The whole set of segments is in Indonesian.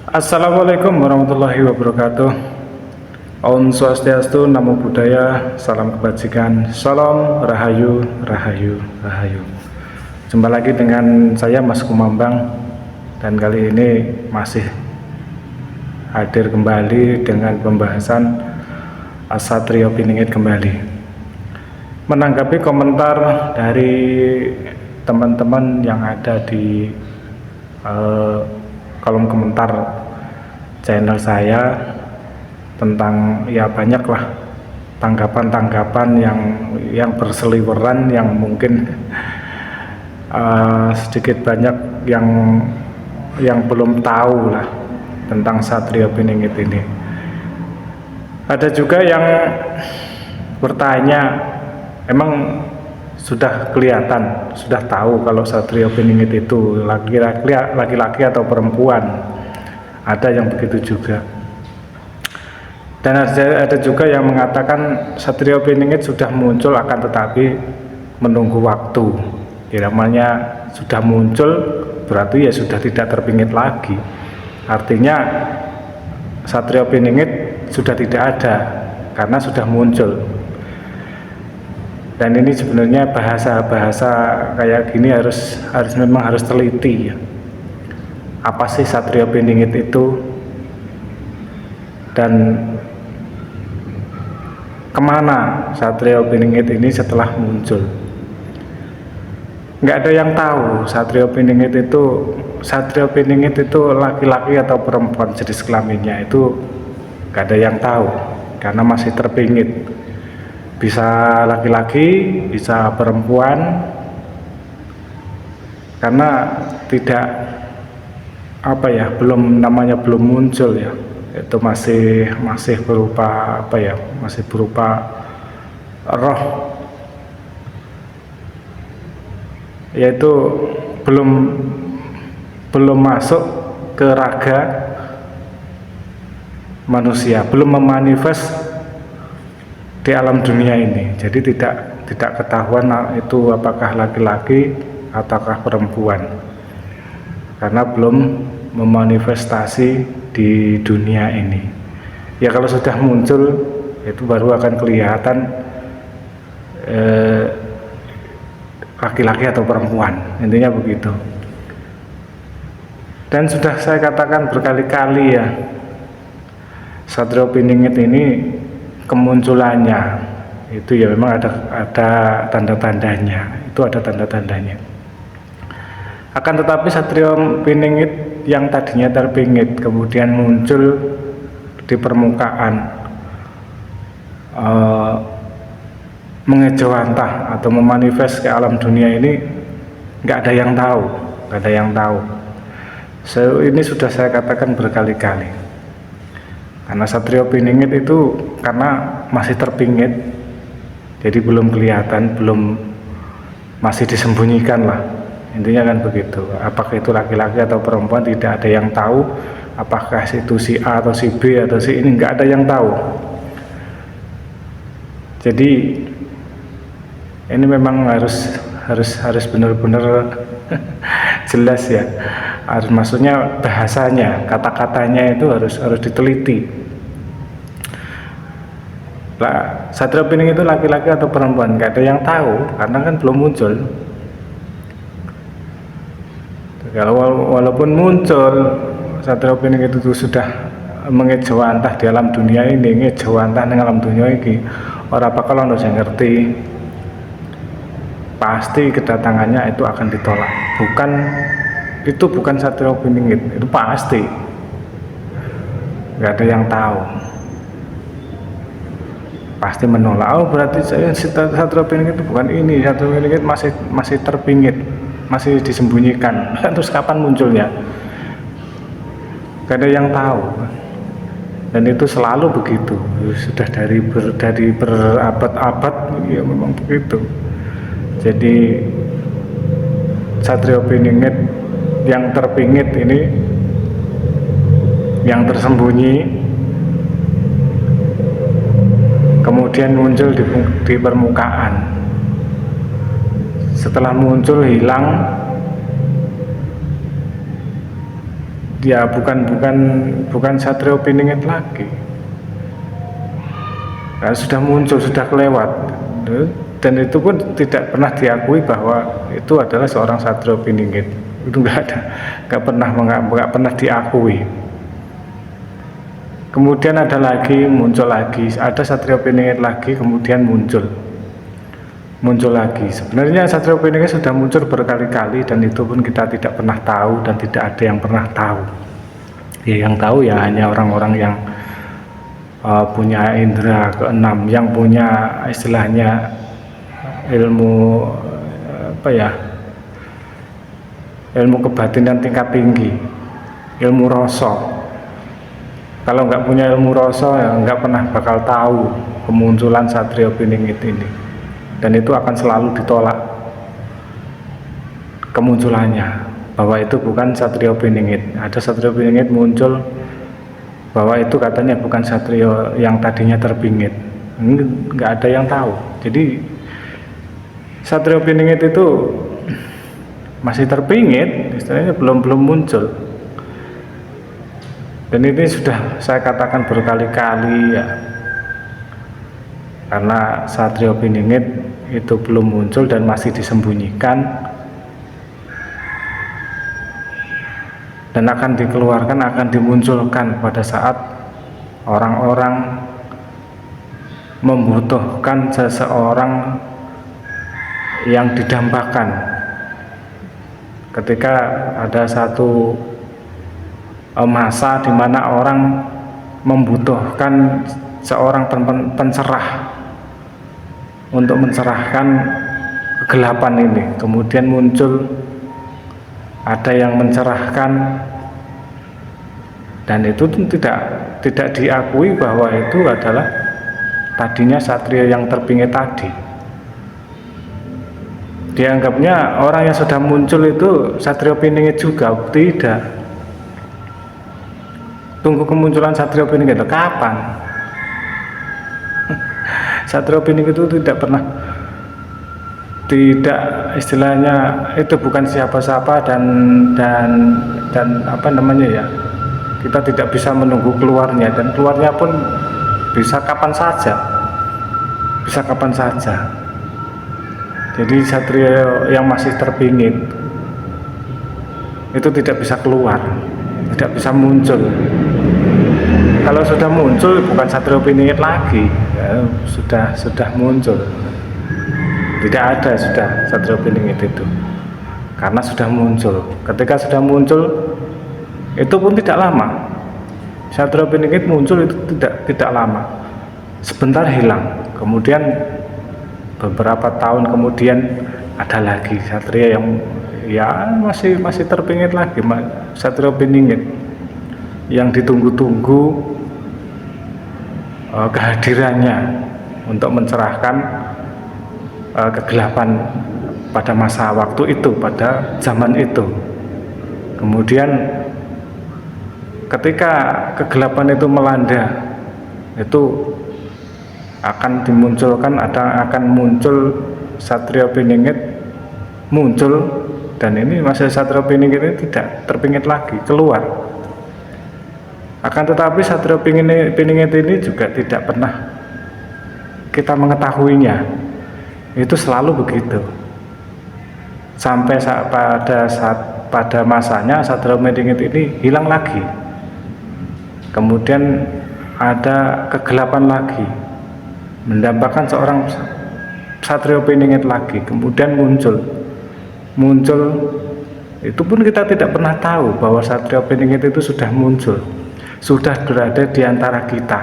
Assalamualaikum warahmatullahi wabarakatuh. Om Swastiastu, Namo Buddhaya, salam kebajikan, Salam Rahayu, Rahayu, Rahayu. Jumpa lagi dengan saya Mas Kumambang, dan kali ini masih hadir kembali dengan pembahasan Satrio Piningit kembali. Menanggapi komentar dari teman-teman yang ada di kolom komentar channel saya tentang banyaklah tanggapan-tanggapan yang berseliweran, yang mungkin sedikit banyak yang belum tahu lah tentang Satrio Piningit ini. Ada juga yang bertanya, emang sudah kelihatan, sudah tahu kalau Satrio Piningit itu laki-laki atau perempuan? Ada yang begitu juga. Dan ada juga yang mengatakan Satrio Piningit sudah muncul, akan tetapi menunggu waktu. Namanya sudah muncul berarti ya sudah tidak terpingit lagi. Artinya Satrio Piningit sudah tidak ada karena sudah muncul. Dan ini sebenarnya bahasa-bahasa kayak gini memang harus teliti ya. Apa sih Satrio Piningit itu, dan kemana Satrio Piningit ini setelah muncul? Nggak ada yang tahu Satrio Piningit itu laki-laki atau perempuan, jenis kelaminnya itu nggak ada yang tahu karena masih terpingit. Bisa laki-laki, bisa perempuan, karena belum muncul ya. Itu masih berupa masih berupa roh, yaitu belum masuk ke raga manusia, belum memanifest di alam dunia ini. Jadi tidak ketahuan itu apakah laki-laki ataukah perempuan, karena belum memanifestasi di dunia ini. Ya kalau sudah muncul itu baru akan kelihatan laki-laki atau perempuan, intinya begitu. Dan sudah saya katakan berkali-kali ya, Satrio Piningit ini kemunculannya itu ya memang ada tanda-tandanya, Akan tetapi Satrio Piningit yang tadinya terpingit kemudian muncul di permukaan, mengejawantah atau memanifest ke alam dunia ini, nggak ada yang tahu. Ini sudah saya katakan berkali-kali. Karena Satrio Piningit itu karena masih terpingit, jadi belum kelihatan, masih disembunyikan lah, intinya kan begitu. Apakah itu laki-laki atau perempuan tidak ada yang tahu. Apakah itu si A atau si B atau si ini, nggak ada yang tahu. Jadi ini memang harus benar-benar jelas ya. Maksudnya bahasanya, kata-katanya itu harus diteliti. Lah, Satrio Piningit itu laki-laki atau perempuan, nggak ada yang tahu karena kan belum muncul. Kalau walaupun muncul, Satrio Piningit itu sudah mengejawantah di alam dunia ini, ngejawantah di alam dunia ini. Orang bakal ono sing ngerti, pasti kedatangannya itu akan ditolak. Bukan Satrio Piningit, itu pasti nggak ada yang tahu, pasti menolak. Oh berarti Satrio Piningit itu bukan ini, Satrio Piningit masih terpingit, masih disembunyikan. Terus kapan munculnya? Nggak ada yang tahu. Dan itu selalu begitu, sudah dari berabad-abad ya memang begitu. Jadi Satrio Piningit yang terpingit ini, yang tersembunyi, kemudian muncul di permukaan. Setelah muncul hilang, dia bukan Satrio Piningit lagi, karena sudah muncul, sudah kelewat, dan itu pun tidak pernah diakui bahwa itu adalah seorang Satrio Piningit. Itu nggak pernah diakui. Kemudian ada lagi, muncul lagi, ada Satrio Piningit lagi, kemudian muncul lagi. Sebenarnya Satrio Piningit sudah muncul berkali-kali, dan itu pun kita tidak pernah tahu, dan tidak ada yang pernah tahu. Ya, yang tahu ya hanya orang-orang yang punya indera keenam, yang punya istilahnya ilmu ilmu kebatinan tingkat tinggi, ilmu rasa. Kalau nggak punya ilmu rasa, ya nggak pernah bakal tahu kemunculan Satrio Piningit ini, dan itu akan selalu ditolak kemunculannya, bahwa itu bukan Satrio Piningit. Ada Satrio Piningit muncul, bahwa itu katanya bukan Satrio yang tadinya terbingit. Ini nggak ada yang tahu. Jadi Satrio Piningit itu masih terbingit, istilahnya belum muncul. Dan ini sudah saya katakan berkali-kali ya, karena Satrio Piningit itu belum muncul dan masih disembunyikan, dan akan dikeluarkan, akan dimunculkan pada saat orang-orang membutuhkan seseorang yang didambakan. Ketika ada satu masa di mana orang membutuhkan seorang pencerah untuk mencerahkan kegelapan ini, kemudian muncul ada yang mencerahkan, dan itu tidak diakui bahwa itu adalah tadinya Satrio yang terbingit tadi. Dianggapnya orang yang sudah muncul itu Satrio Piningit juga. Tidak. Tunggu kemunculan Satrio Piningit itu kapan? Satrio Piningit itu tidak istilahnya itu bukan siapa-siapa, dan apa namanya ya, kita tidak bisa menunggu keluarnya, dan keluarnya pun bisa kapan saja. Jadi Satrio yang masih terbingit itu tidak bisa keluar, tidak bisa muncul. Kalau sudah muncul bukan Satrio Piningit lagi ya, sudah muncul. Tidak ada sudah Satrio Piningit itu, karena sudah muncul. Ketika sudah muncul itu pun tidak lama. Satrio Piningit muncul itu tidak lama, sebentar hilang, kemudian beberapa tahun kemudian ada lagi Satrio yang ya masih terbingit lagi, Satrio Piningit yang ditunggu-tunggu kehadirannya untuk mencerahkan kegelapan pada masa waktu itu, pada zaman itu. Kemudian ketika kegelapan itu melanda, itu akan dimunculkan, akan muncul Satrio Piningit muncul, dan ini masih Satrio Piningit ini tidak terbingit lagi, keluar. Akan tetapi Satrio Piningit ini juga tidak pernah kita mengetahuinya, itu selalu begitu sampai pada masanya Satrio Piningit ini hilang lagi, kemudian ada kegelapan lagi mendambakan seorang Satrio Piningit lagi, kemudian muncul, itu pun kita tidak pernah tahu bahwa Satrio Piningit itu sudah muncul, sudah berada di antara kita,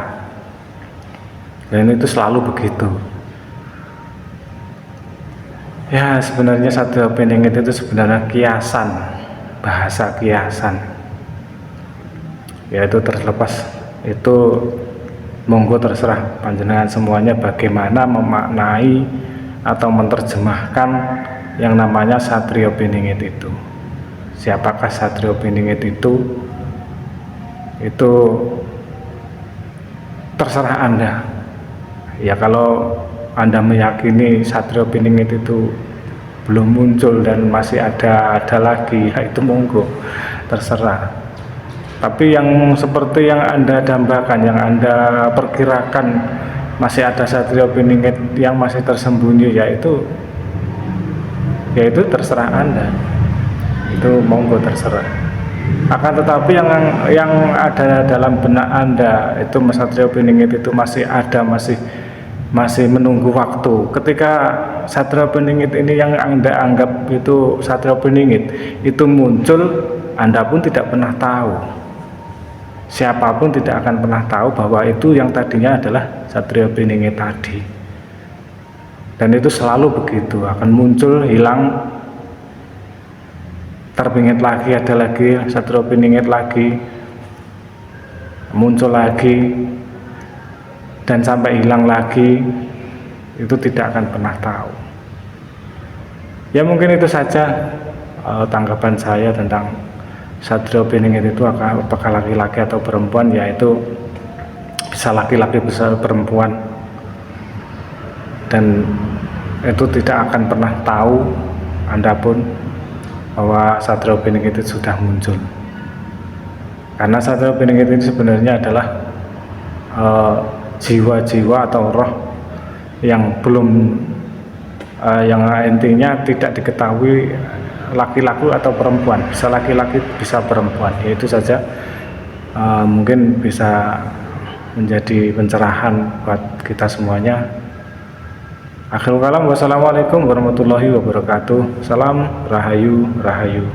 dan itu selalu begitu. Ya, sebenarnya Satrio Piningit itu sebenarnya kiasan, bahasa kiasan, yaitu terlepas itu monggo terserah panjenengan semuanya bagaimana memaknai atau menerjemahkan yang namanya Satrio Piningit itu. Siapakah Satrio Piningit itu terserah Anda. Ya, kalau Anda meyakini Satrio Piningit itu belum muncul dan masih ada lagi, ya itu monggo terserah. Tapi yang seperti yang Anda dambakan, yang Anda perkirakan masih ada Satrio Piningit yang masih tersembunyi, yaitu terserah Anda. Itu monggo terserah. Akan tetapi yang ada dalam benak Anda itu Mas Satrio Piningit itu masih ada, masih menunggu waktu. Ketika Satrio Piningit ini yang Anda anggap itu Satrio Piningit itu muncul, Anda pun tidak pernah tahu. Siapapun tidak akan pernah tahu bahwa itu yang tadinya adalah Satrio Piningit tadi. Dan itu selalu begitu, akan muncul, hilang, terbingit lagi, ada lagi Satrio Piningit lagi, muncul lagi, dan sampai hilang lagi. Itu tidak akan pernah tahu. Ya mungkin itu saja tanggapan saya tentang Satrio Piningit itu, apakah laki-laki atau perempuan. Yaitu bisa laki-laki bisa perempuan, dan itu tidak akan pernah tahu Anda pun bahwa Satrio Piningit itu sudah muncul. Karena Satrio Piningit ini sebenarnya adalah jiwa-jiwa atau roh yang belum yang intinya tidak diketahui laki-laki atau perempuan, bisa laki-laki bisa perempuan. Yaitu saja mungkin bisa menjadi pencerahan buat kita semuanya. Akhirul kalam, wassalamualaikum warahmatullahi wabarakatuh. Salam Rahayu Rahayu.